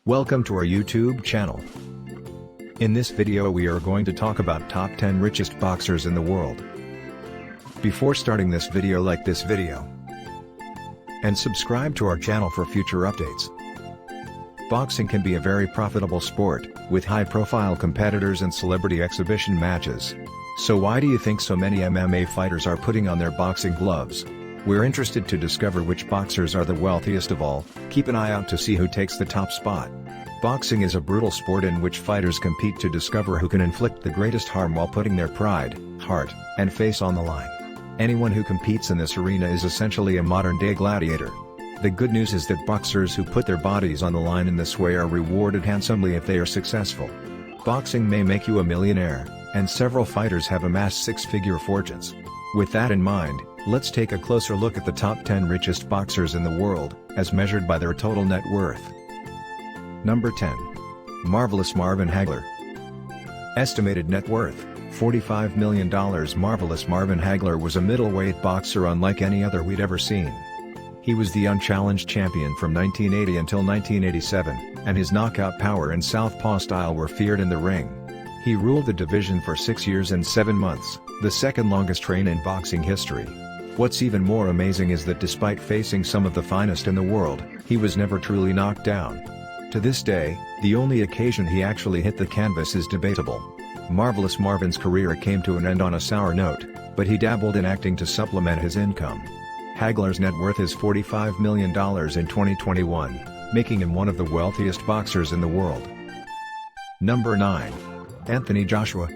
Welcome to our YouTube channel. In this video we are going to talk about top 10 richest boxers in the world. Before starting this video, like this video and subscribe to our channel for future updates. Boxing can be a very profitable sport, with high-profile competitors and celebrity exhibition matches. So why do you think so many MMA fighters are putting on their boxing gloves? We're interested to discover which boxers are the wealthiest of all. Keep an eye out to see who takes the top spot. Boxing is a brutal sport in which fighters compete to discover who can inflict the greatest harm while putting their pride, heart, and face on the line. Anyone who competes in this arena is essentially a modern-day gladiator. The good news is that boxers who put their bodies on the line in this way are rewarded handsomely if they are successful. Boxing may make you a millionaire, and several fighters have amassed six-figure fortunes. With that in mind, let's take a closer look at the top 10 richest boxers in the world, as measured by their total net worth. Number 10. Marvelous Marvin Hagler. Estimated net worth, $45 million. Marvelous Marvin Hagler was a middleweight boxer unlike any other we'd ever seen. He was the unchallenged champion from 1980 until 1987, and his knockout power and southpaw style were feared in the ring. He ruled the division for 6 years and 7 months, the second longest reign in boxing history. What's even more amazing is that despite facing some of the finest in the world, he was never truly knocked down. To this day, the only occasion he actually hit the canvas is debatable. Marvelous Marvin's career came to an end on a sour note, but he dabbled in acting to supplement his income. Hagler's net worth is $45 million in 2021, making him one of the wealthiest boxers in the world. Number 9. Anthony Joshua.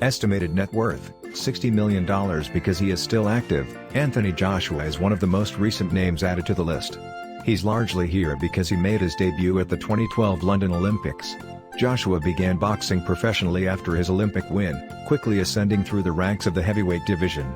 Estimated net worth, $60 million. Because he is still active, Anthony Joshua is one of the most recent names added to the list. He's largely here because he made his debut at the 2012 London Olympics. Joshua began boxing professionally after his Olympic win, quickly ascending through the ranks of the heavyweight division.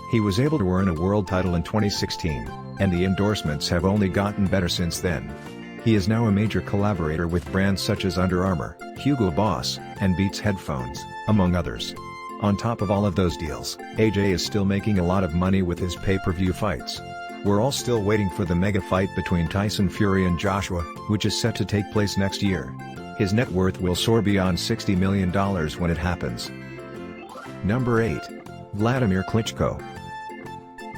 He was able to earn a world title in 2016, and the endorsements have only gotten better since then. He is now a major collaborator with brands such as Under Armour, Hugo Boss, and Beats headphones, among others. On top of all of those deals, AJ is still making a lot of money with his pay-per-view fights. We're all still waiting for the mega fight between Tyson Fury and Joshua, which is set to take place next year. His net worth will soar beyond $60 million when it happens. Number 8. Vladimir Klitschko.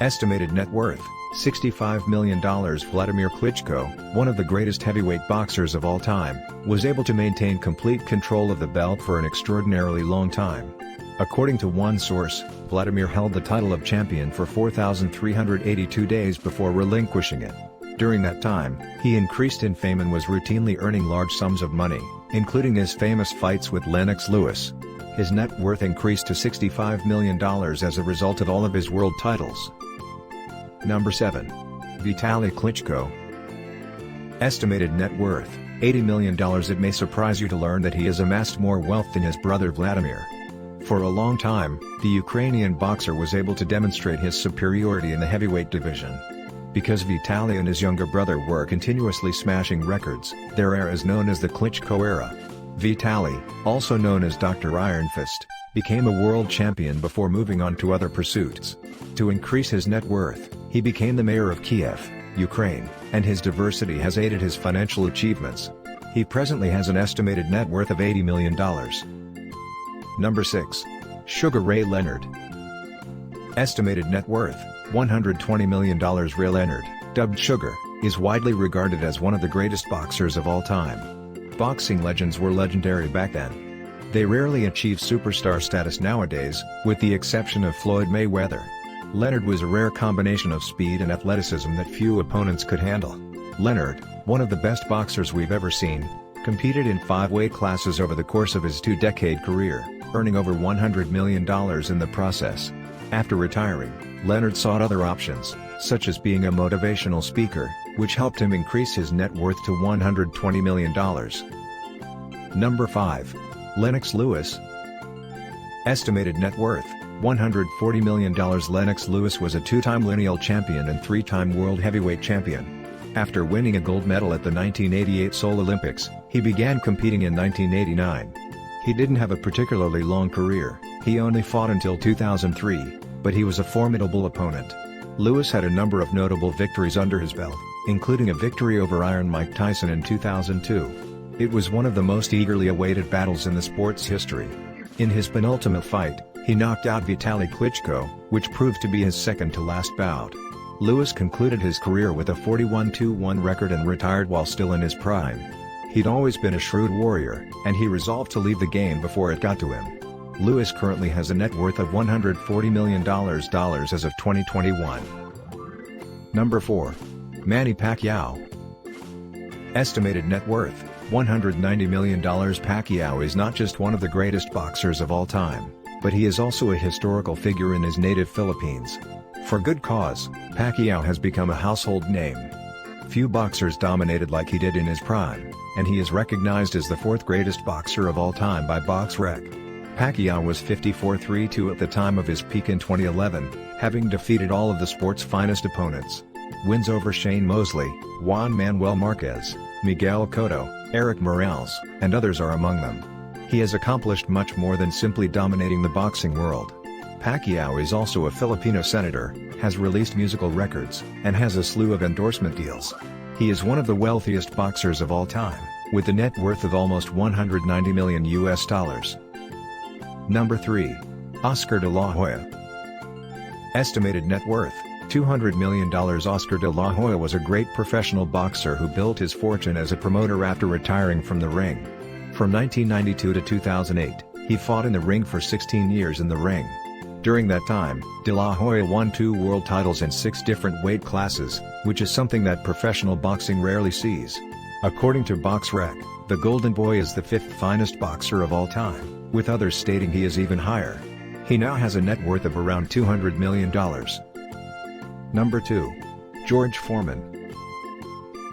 Estimated net worth, $65 million. Vladimir Klitschko, one of the greatest heavyweight boxers of all time, was able to maintain complete control of the belt for an extraordinarily long time. According to one source, Vladimir held the title of champion for 4,382 days before relinquishing it. During that time, he increased in fame and was routinely earning large sums of money, including his famous fights with Lennox Lewis. His net worth increased to $65 million as a result of all of his world titles. Number 7. Vitali Klitschko. Estimated net worth, $80 million. It may surprise you to learn that he has amassed more wealth than his brother Vladimir. For a long time, the Ukrainian boxer was able to demonstrate his superiority in the heavyweight division. Because Vitali and his younger brother were continuously smashing records, their era is known as the Klitschko era. Vitali, also known as Dr. Iron Fist, became a world champion before moving on to other pursuits. To increase his net worth, he became the mayor of Kiev, Ukraine, and his diversity has aided his financial achievements. He presently has an estimated net worth of $80 million. Number 6. Sugar Ray Leonard. Estimated net worth, $120 million. Ray Leonard, dubbed Sugar, is widely regarded as one of the greatest boxers of all time. Boxing legends were legendary back then. They rarely achieve superstar status nowadays, with the exception of Floyd Mayweather. Leonard was a rare combination of speed and athleticism that few opponents could handle. Leonard, one of the best boxers we've ever seen, competed in 5 weight classes over the course of his 2-decade career, earning over $100 million in the process. After retiring, Leonard sought other options, such as being a motivational speaker, which helped him increase his net worth to $120 million. Number 5. Lennox Lewis. Estimated net worth, $140 million. Lennox Lewis was a 2-time lineal champion and 3-time world heavyweight champion. After winning a gold medal at the 1988 Seoul Olympics, he began competing in 1989. He didn't have a particularly long career, he only fought until 2003, but he was a formidable opponent. Lewis had a number of notable victories under his belt, including a victory over Iron Mike Tyson in 2002. It was one of the most eagerly awaited battles in the sport's history. In his penultimate fight, he knocked out Vitali Klitschko, which proved to be his second-to-last bout. Lewis concluded his career with a 41-1 record and retired while still in his prime. He'd always been a shrewd warrior, and he resolved to leave the game before it got to him. Lewis currently has a net worth of $140 million as of 2021. Number 4. Manny Pacquiao. Estimated net worth, $190 million. Pacquiao is not just one of the greatest boxers of all time, but he is also a historical figure in his native Philippines. For good cause, Pacquiao has become a household name. Few boxers dominated like he did in his prime, and he is recognized as the fourth greatest boxer of all time by BoxRec. Pacquiao was 54-3-2 at the time of his peak in 2011, having defeated all of the sport's finest opponents. Wins over Shane Mosley, Juan Manuel Marquez, Miguel Cotto, Eric Morales, and others are among them. He has accomplished much more than simply dominating the boxing world. Pacquiao is also a Filipino senator, has released musical records, and has a slew of endorsement deals. He is one of the wealthiest boxers of all time, with a net worth of almost $190 million. Number 3. Oscar de la Hoya. Estimated net worth, $200 million. Oscar de la Hoya was a great professional boxer who built his fortune as a promoter after retiring from the ring. From 1992 to 2008, he fought in the ring for 16 years in the ring. During that time, de la Hoya won 2 world titles in 6 different weight classes, which is something that professional boxing rarely sees. According to BoxRec, the Golden Boy is the 5th finest boxer of all time, with others stating he is even higher. He now has a net worth of around $200 million. Number 2. George Foreman.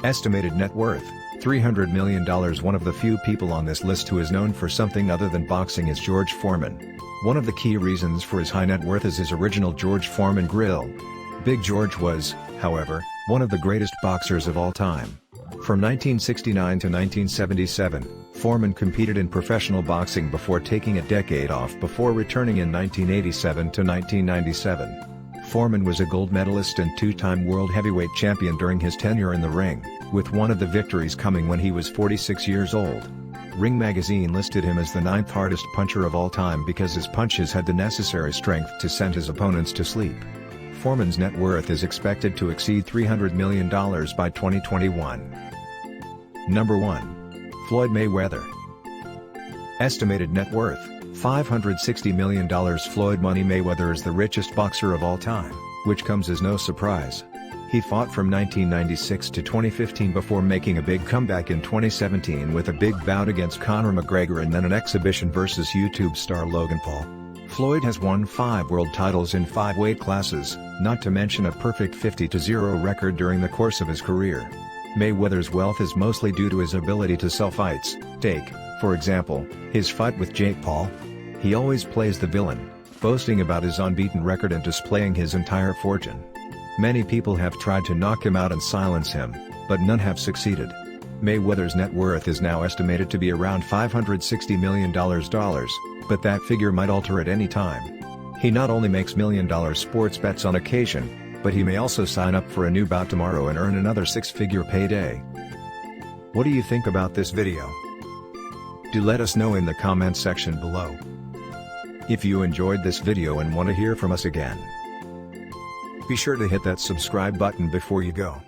Estimated net worth, $300 million. One of the few people on this list who is known for something other than boxing is George Foreman. One of the key reasons for his high net worth is his original George Foreman grill. Big George was, however, one of the greatest boxers of all time. From 1969 to 1977, Foreman competed in professional boxing before taking a decade off before returning in 1987 to 1997. Foreman was a gold medalist and 2-time world heavyweight champion during his tenure in the ring, with one of the victories coming when he was 46 years old. Ring magazine listed him as the 9th hardest puncher of all time because his punches had the necessary strength to send his opponents to sleep. Foreman's net worth is expected to exceed $300 million by 2021. Number 1. Floyd Mayweather. Estimated net worth, $560 million. Floyd "Money" Mayweather is the richest boxer of all time, which comes as no surprise. He fought from 1996 to 2015 before making a big comeback in 2017 with a big bout against Conor McGregor and then an exhibition versus YouTube star Logan Paul. Floyd has won 5 world titles in 5 weight classes, not to mention a perfect 50-0 record during the course of his career. Mayweather's wealth is mostly due to his ability to sell fights. Take, for example, his fight with Jake Paul. He always plays the villain, boasting about his unbeaten record and displaying his entire fortune. Many people have tried to knock him out and silence him, but none have succeeded. Mayweather's net worth is now estimated to be around $560 million, but that figure might alter at any time. He not only makes million-dollar sports bets on occasion, but he may also sign up for a new bout tomorrow and earn another 6-figure payday. What do you think about this video? Do let us know in the comments section below. If you enjoyed this video and want to hear from us again, be sure to hit that subscribe button before you go.